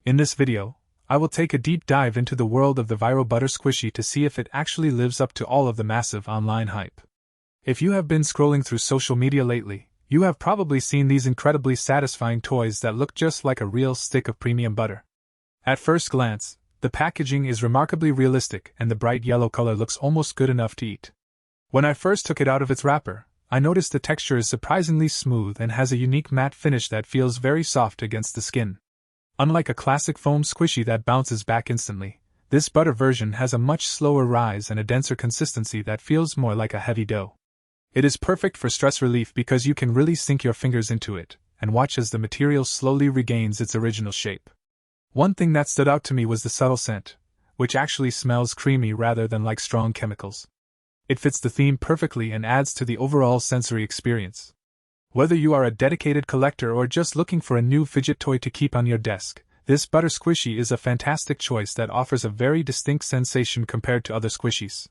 In this video, I will take a deep dive into the world of the viral butter squishy to see if it actually lives up to all of the massive online hype. If you have been scrolling through social media lately, you have probably seen these incredibly satisfying toys that look just like a real stick of premium butter. At first glance, the packaging is remarkably realistic and the bright yellow color looks almost good enough to eat. When I first took it out of its wrapper, I noticed the texture is surprisingly smooth and has a unique matte finish that feels very soft against the skin. Unlike a classic foam squishy that bounces back instantly, this butter version has a much slower rise and a denser consistency that feels more like a heavy dough. It is perfect for stress relief because you can really sink your fingers into it and watch as the material slowly regains its original shape. One thing that stood out to me was the subtle scent, which actually smells creamy rather than like strong chemicals. It fits the theme perfectly and adds to the overall sensory experience. Whether you are a dedicated collector or just looking for a new fidget toy to keep on your desk, this butter squishy is a fantastic choice that offers a very distinct sensation compared to other squishies.